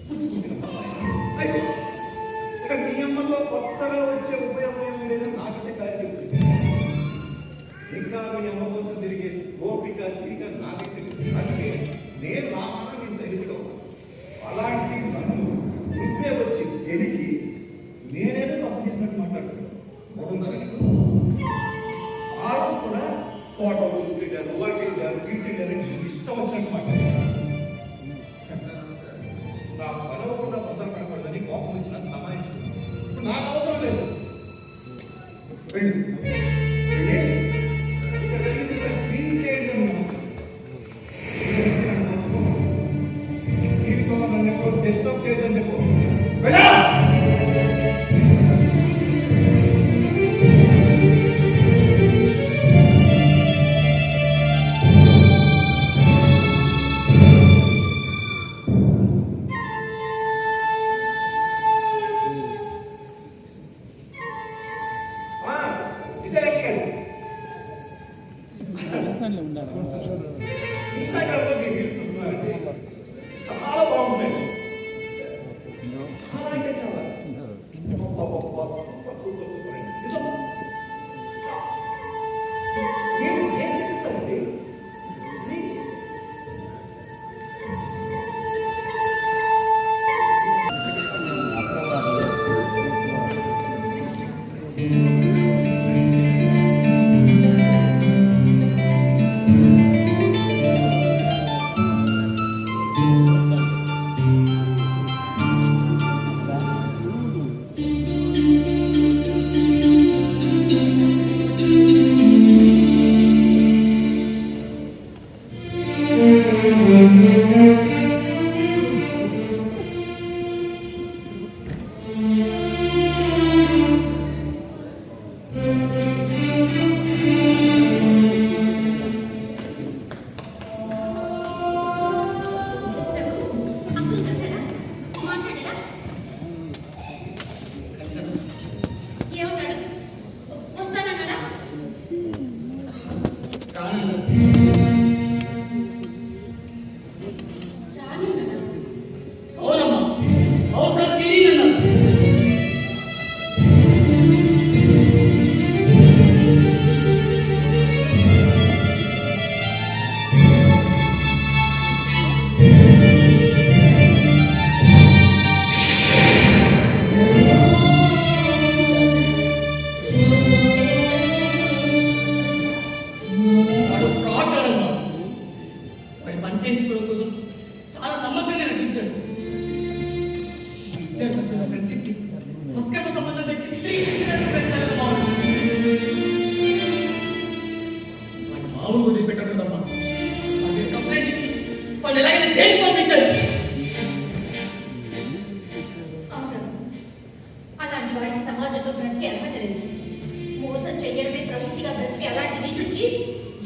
పుచ్చుకుంటున్న మా అబ్బాయిని అయితే ఇక మీ అమ్మతో కొత్తగా వచ్చే ఉపయోగం ఏమి లేదని నాకైతే క్లారిటీ వచ్చేసింది. ఇంకా మీ అమ్మ కోసం తిరిగే ఓపిక తిరిగి నాకే తెలియదు. అందుకే నేను నా మాట నేను సరిగ్గా అలాంటి నన్ను నువ్వే వచ్చి గెలికి నేనేదో తప్పు చేసినట్టు మాట్లాడుతున్నాను. బాగుందని ఆ రోజు కూడా తోటలు వెళ్ళారు, వాటి వెళ్ళారు, వీటి వెళ్ళారు అని ఇష్టం వచ్చినట్టు మాట్లాడుతున్నాను. నా పనవకుండా తొందరపడకూడదని కోపం వచ్చిన తమాయించుకున్నాను. ఇప్పుడు నాకు అవసరం లేదు. వెళ్ళు వెళ్ళి ఇక్కడ వెళ్ళి జీవితంలో నన్ను ఎప్పుడు డిస్టర్బ్ చేయదని చెప్పు. వెళ్ళా ఇన్స్టాగ్రామ్లో మీరు రీల్స్ చూస్తున్నారంటే చాలా బాగుంటాయి. చాలా అంటే చాలా సూపర్ సూపర్ సూపర్ అండి. నిజం. నేను ఏం చూపిస్తానండి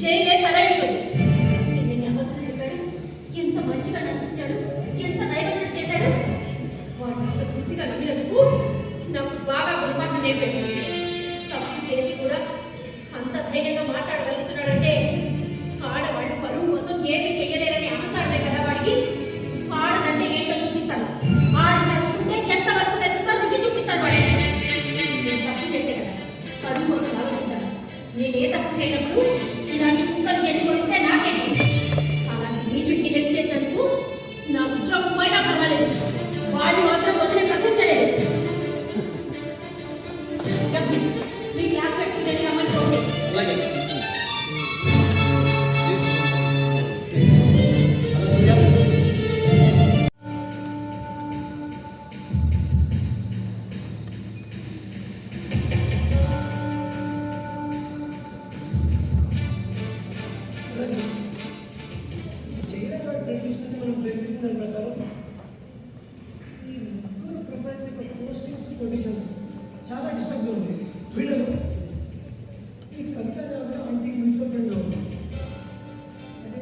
జైలే సరైన చదువు. ఎన్ని అబద్ధాలు చెప్పాడు, ఎంత మంచిగా నటించాడు, ఎంత నైవేద్యం చేశాడు. వాడు అంత బుద్ధిగా నమ్మినందుకు నాకు బాగా గుణపాఠం నేర్పాడు. తప్పు చేసి కూడా అంత ధైర్యంగా మాట్లాడగలుగుతున్నాడంటే ఆడవాళ్ళు పరువు కోసం ఏమీ చెయ్యలేరని అహంకారమే కదా వాడికి. ఆడదంటే ఏంటో చూపిస్తాను, ఆడ చూస్తే ఎంతవరకు ఎంత రుచి చూపిస్తాను వాడికి. నేను తప్పు చేస్తే కదా పరువు కోసం ఆలోచించాను. నేనే తప్పు చేయనప్పుడు ఇలాంటి కుక్కలు ఎన్ని వస్తే నాకేంటి. అలాంటి నీచుడికి హెల్ప్ చేసేందుకు నా ఉద్యోగం పోయినా పర్వాలేదు, వాడిని మాత్రం వదిలే ప్రసక్తలేదు. మీ క్లాస్మేట్స్ వెళ్ళి రమ్మని ఫోన్ చేయి. అలాగే. హలో సూర్య. చాలా డిస్టర్బ్గా ఉంది. వీళ్ళు ఈ కవిత ఆంటీ మ్యూచువల్ ఫ్రెండ్ అంటే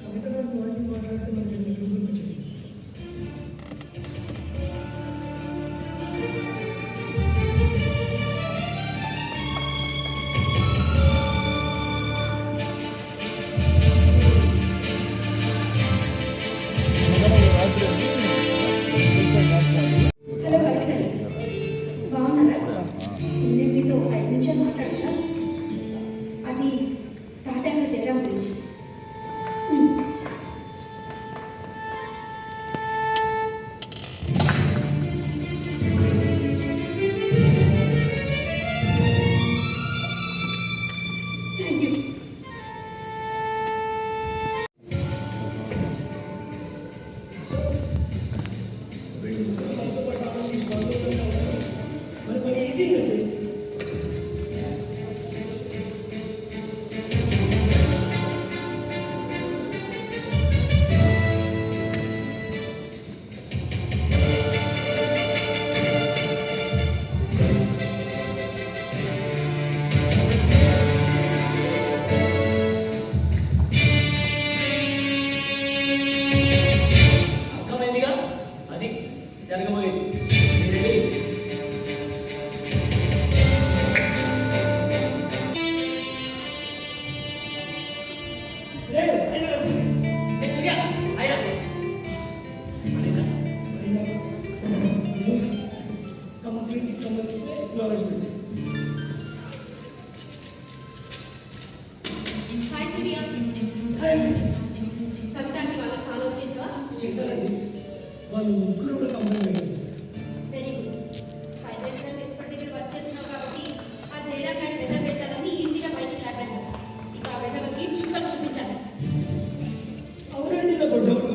కవిత గారు ఆంటీ మాట్లాడితే మనకి గుర్తొచ్చింది. హలో కవిత, బాగున్నారా? నేను మీతో 5 నిమిషాలు మాట్లాడతా. అది తాటాక జయరాం గురించి. Thank you. మరి పని ఈజీ కదా. అర్థమైందిగా, అది జరగబోయేది. రెడీ? ఏ సూర్య, అయిరా. అనిత, కంప్లీట్ సంబంధించిన ఎక్నాలజ్మెంట్. హాయ్ సూర్య. కవితాన్ని వాళ్ళకి ఫాలో అప్ చేసావా? చేశారండి. వాళ్ళు ముగ్గురు కూడా కంపెనీ వేసేసారు. Very good. ఫైనాన్షియల్ ఎక్స్పర్ట్ దగ్గర వర్క్ చేస్తున్నావు కాబట్టి ఆ జయరాం గారి రిజర్వేషన్లన్నీ ఈజీగా బయటికి లాగాలి. ఇక ఆ విధవకి చుక్కలు చూపించాలి. అవునండి, నాకు డౌట్.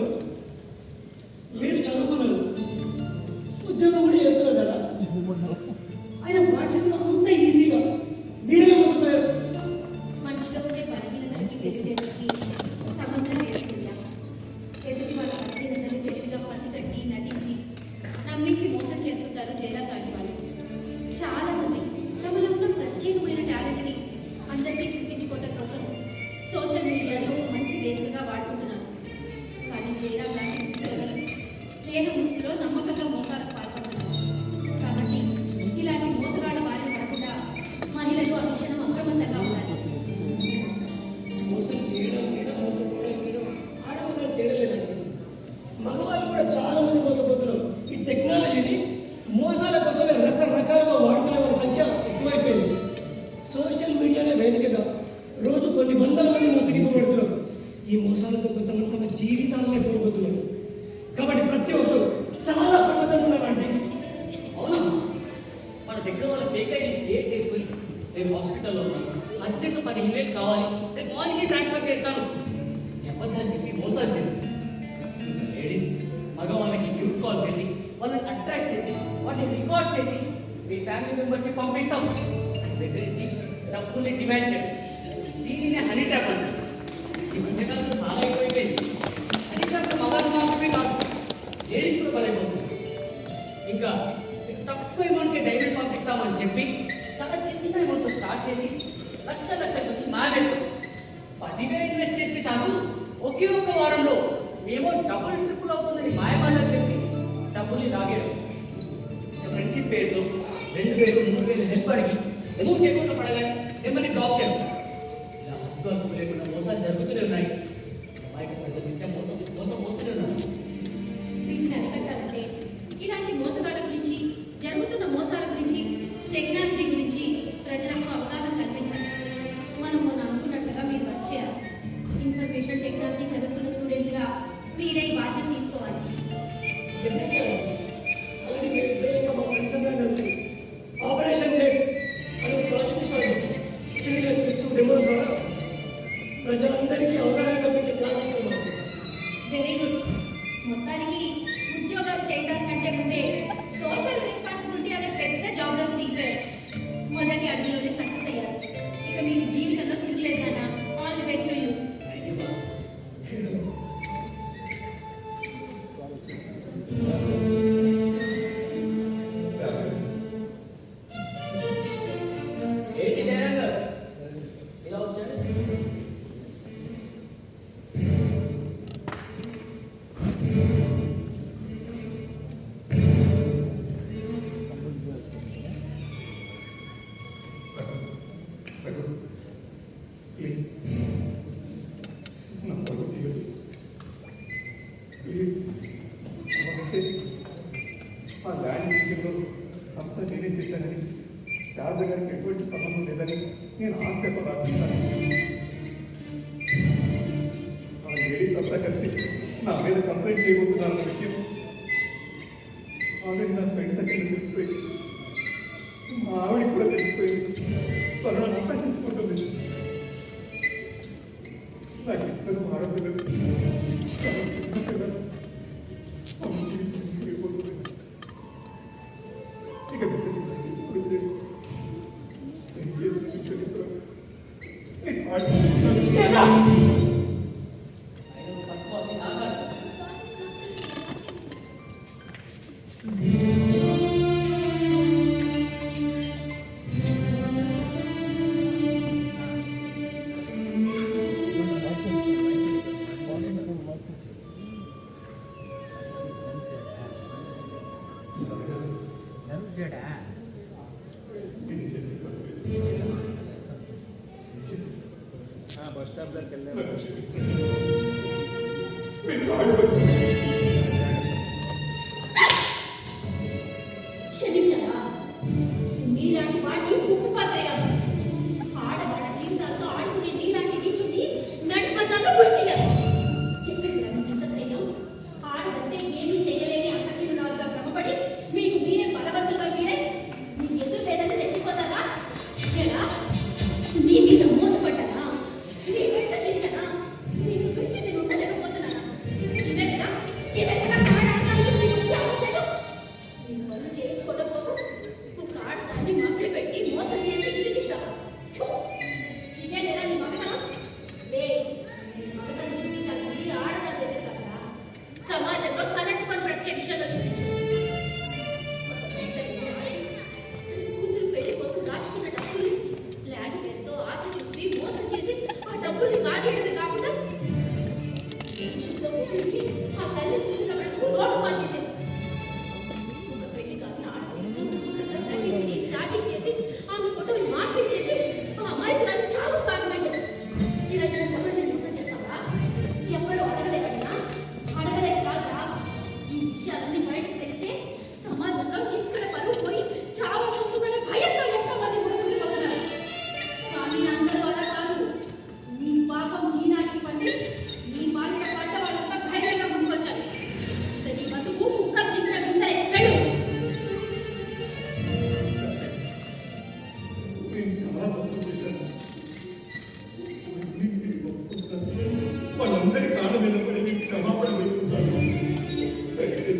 మీరు చదువుకున్నారు, ఉద్యోగం కూడా చేస్తున్నారు కదా, ఆయన వాట్సాప్లో అంత ఈజీగా మీరే మోసపోయారు. మనిషిలో ఉండే బలహీనతలకి తెలివితేటలకి సంబంధం లేదు సూర్య. ఎదుటి వాళ్ళ బలహీనతని తెలివిగా పసిగట్టి నటించి నమ్మించి మోసం చేస్తుంటారు జయరాం లాంటి వాళ్ళు. చాలా మంది తమలో ఉన్న ప్రత్యేకమైన టాలెంట్ని అందరికీ చూపించుకోవడం కోసం సోషల్ మీడియాలో మంచి వేదికగా వాడుకుంటున్నారు. కానీ జయరాం లాంటి ముసుగులు స్నేహ ముసుగులో నమ్మకంగా మోసాలకు పాల్పడుతున్నారు. కాబట్టి ఇలాంటి మోసగాళ్ళ బారిన పడకుండా మహిళలు అనుక్షణం అప్రమత్తంగా ఉండాలి. మోసం చేయడం మీద మోసపోవడం మీద ఆడవాళ్ళు తేడా లేదండి. మగవాళ్ళు కూడా చాలా మంది మోసపోతున్నారు. ఈ టెక్నాలజీని మోసాల కోసమే రకరకాలుగా వాడుకునే వాళ్ళ సంఖ్య ఎక్కువైపోయింది. సోషల్ మీడియానే వేదికగా రోజు కొన్ని వందల మంది మోసగిపోబడుతున్నారు. ఈ మోసాలతో కొంతమంది తమ జీవితాలనే కోల్పోతున్నారు. కాబట్టి ప్రతి ఒక్కరు చాలా ప్రమాదంగా ఉన్నారండి. అవునమ్మా, మన దగ్గర వాళ్ళ ఫేక్ ఐడీస్ క్రియేట్ చేసుకుని రేపు హాస్పిటల్లో ఉన్నాను, అర్జెంట్ 15,000 కావాలి, రేపు మార్నింగ్ ట్రాన్స్ఫర్ చేస్తాను అబద్ధాలు చెప్పి మోసాలు చేసి లేడీస్ మగవాళ్ళకి న్యూడ్ కాల్ చేసి వాళ్ళని అట్రాక్ట్ చేసి వాటిని రికార్డ్ చేసి మీ ఫ్యామిలీ మెంబర్స్కి పంపిస్తాం. బెదిరించి డబ్బుల్ని డిమాండ్ చేయడం, దీనినే హనీ ట్రాప్ అంటారు. ఈ మధ్యకాలంలో చాలా ఎక్కువైపోయింది. హనీ ట్రాప్ మగాళ్ళు మాత్రమే కాదు, లేడీస్ కూడా బలైపోతుంది. ఇంకా తక్కువ అమౌంట్కి డైరెక్ట్ పంపిస్తామని చెప్పి చాలా చిన్న అమౌంట్ స్టార్ట్ చేసి లక్షల లక్షల మంది మాట్లాడుతారు. 10,000 ఇన్వెస్ట్ చేస్తే చాలు ఒకే ఒక్క వారంలో మేము డబుల్ ట్రిపుల్ అవుతుందని మాయమాటలు చెప్పి డబ్బులు లాగాడు. ఫ్రెండ్షిప్ పేరుతో 2,000 3,000 హెల్ప్ అడిగి అమౌంట్ ఎక్కువ పడగానే మిమ్మల్ని డ్రాప్ చేయడం, ఇలా హద్దు అదుపు లేకుండా మోసాలు జరుగుతూనే ఉన్నాయి. బయట ప్రజలు నిత్యం మోసం పోతూనే ఉన్నారు. వీటిని అరికట్టాలంటే ఇలాంటి మోసగాళ్ళ గురించి, జరుగుతున్న మోసాల గురించి, టెక్నాలజీ గురించి ప్రజలకు అవగాహన కల్పించాలి. మనం మొన్న అనుకున్నట్లుగా మీరు వర్క్ చేయాలి. ఇన్ఫర్మేషన్ టెక్నాలజీ చదువుకున్న స్టూడెంట్స్గా మీరే ఈ బాధ్యత తీసుకోవాలి. ఆల్రెడీ మేము ఇద్దరు ఇంకా మా ఫ్రెండ్స్ అందరం కలిసి ఆపరేషన్ డేట్ అనే ప్రాజెక్ట్ స్టార్ట్ చేస్తాం. చిన్న చిన్న స్క్రిప్ట్స్ డెమోల ద్వారా ప్రజలందరికీ అవగాహన కల్పించే ప్లాన్ చేస్తున్నాం. Very good. మొత్తానికి ఉద్యోగాలు చేయడానికంటే ముందే సోషల్ రెస్పాన్సిబిలిటీ అనే పెద్ద జాబ్లోకి దిగిపోయారు. మొదటి అడుగులోనే సక్సెస్ అయ్యారు. ఇక మీరు జీవితంలో తిరగలేదు నాన్న. All the best to you. Thank you బాబు. ఏంటి జయరాం గారు ఇలా వచ్చారు? ప్లీజ్ నా పరువు తీయదు. ప్లీజ్ అంటే ఆ ల్యాండ్ విషయంలో అంతా నేనే చేశానని, శారద గారికి ఎటువంటి సంబంధం లేదని నేను ఆంక్షతో రాస్తున్నాను. ఆ లేడీస్ అంతా కలిసి నా మీద కంప్లైంట్ చేయబోతున్నారన్న విషయం ఆల్రెడీ నా ఫ్రెండ్స్ అక్కడ తెలిసిపోయింది. మా ఆవిడ కూడా తెలిసిపోయింది. తను నన్ను అసహించుకుంటుంది. నాకు ఇద్దరు ఆడపిల్లలు, తను చిన్న పిల్లలు. తమ జీవితం అయిపోతుంది. ఇక ఇప్పుడు నేను చేసిన తెలుసు. నేను ఆడుకుంటున్నాను. ఆయన పట్టుకోవాల్సిన ఆకారం. బస్ స్టాప్ దగ్గరికి వెళ్ళాను. క్షమించరా? మీలాంటి వాడిని ఉప్పు పాత్రయ్యారు. ఆడవాళ్ళ జీవితాలతో ఆడుకునే నీలాంటి నీచుని నడిపదాలు గుర్తిగా ఎక్కడికి రమ్మంత ధైర్యం? ఆడదంటే ఏమీ చేయలేని అసఖ్యురాలుగా భ్రమపడి మీకు మీరే బలవంతులుగా మీరే మీకు ఎదురు లేదని రెచ్చిపోతారా? ఎలా? మీ మీద మోసపడ్డానా? మీ వెంట తిరిగానా? మీకు పిలిచి నేను ఉండలేకపోతున్నానా? ఇవెక్కడా? ఇవెక్కడా? మీకు చావట్లేదు? మీ పనులు చేయించుకోవడం కోసం ఒక ఆడదాన్ని మభ్య పెట్టి మోసం చేసి ఇరికిస్తావా? ఛు! ఇదే లేదా నీ మగతనం? లే, నీ మగతనం చూపించాల్సింది ఆడదాని దగ్గర కాదురా. సమాజంలో తలెత్తుకొని బ్రతికే విషయంలో చూపించు. కూతురు పెళ్లి కోసం దాచుకున్న డబ్బులు ల్యాండ్ పేరుతో ఆశ చూపి మోసం చేసి ఆ డబ్బుల్ని కాజేయడమే కాకుండా శుద్ధ ఒప్పించి ఆ తల్లి కూతురు బ్రతుకు రోడ్డు పాలు చేసేది. ఒక పెళ్లి కానీ ఆడపిల్లకి చాటింగ్ చేసి ఆమె ఫోటోలు మార్పింగ్ చేసి ఆ అమ్మాయికి నన్ను చావు కారణమయ్యారు. చిరంజీవి ఎవరిని మోసం చేస్తావా? ఎవరు అడగలేదన్నా? అడగలేదు కాదురా. ఈ విషయాలన్నీ బయటకు తెలిస్తే సమాజంలో ఇక్కడ పరువు పోయి చావు వస్తుందనే భయంతో ఎంతమంది ముందుకుపోతున్నారు. కానీ అందరూ అలా కాదు. నీ పాపం ఈనాటికి పండి నీ బాలిట పడ్డ వాళ్ళంతా ధైర్యంగా ముందుకొచ్చారు. ఇక నీ బతుకు కుక్కలు చింపిన విస్తరే. వెళ్ళు. నేను చాలా తప్పు చేశాను. మీరు ఒప్పుకుంటాను. వాళ్ళందరి కాళ్ళ మీద పడి మీకు క్షమాపణ వేసుకుంటాను. దయచేసి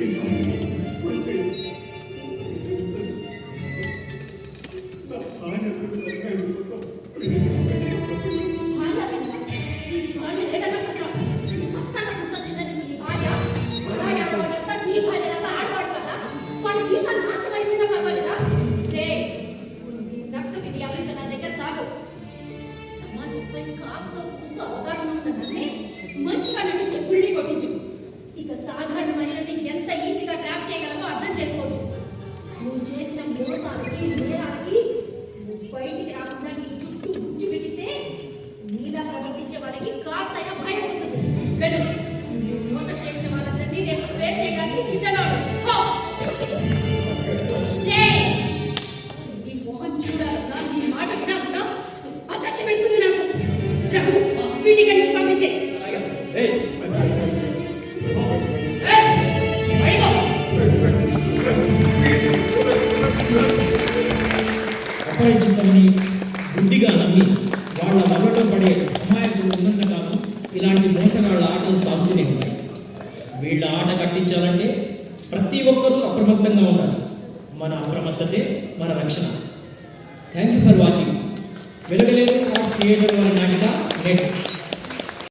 ఈ సమయంలో ఇప్పుడు చేయండి. నా ఆడపిల్లలు భార్యావేంటా? నీ భార్య లేదనుకుంటా. నీ మస్తాన పుట్టొచ్చిందని నీ భార్య వాళ్ళంతా నీ భార్యలాగా ఆడవాడతారా? వాళ్ళ జీవితాన్ని నాశనం అయిపోయినా పర్వాలేదా? రే, నీ రక్త విధి అమెరికా నా దగ్గర సాగు. వాళ్ళ వలలో పడే అమాయకులు ఉన్నంత కాలం ఇలాంటి మోసగాళ్ళ ఆటలు సాగుతూనే ఉంటాయి. వీళ్ళ ఆట కట్టించాలంటే ప్రతి ఒక్కరూ అప్రమత్తంగా ఉండాలి. మన అప్రమత్తతే మన రక్షణ. Thank you for watching. వెలుగులేదు ఆర్ట్స్ థియేటర్ వారి నాటిక నేటి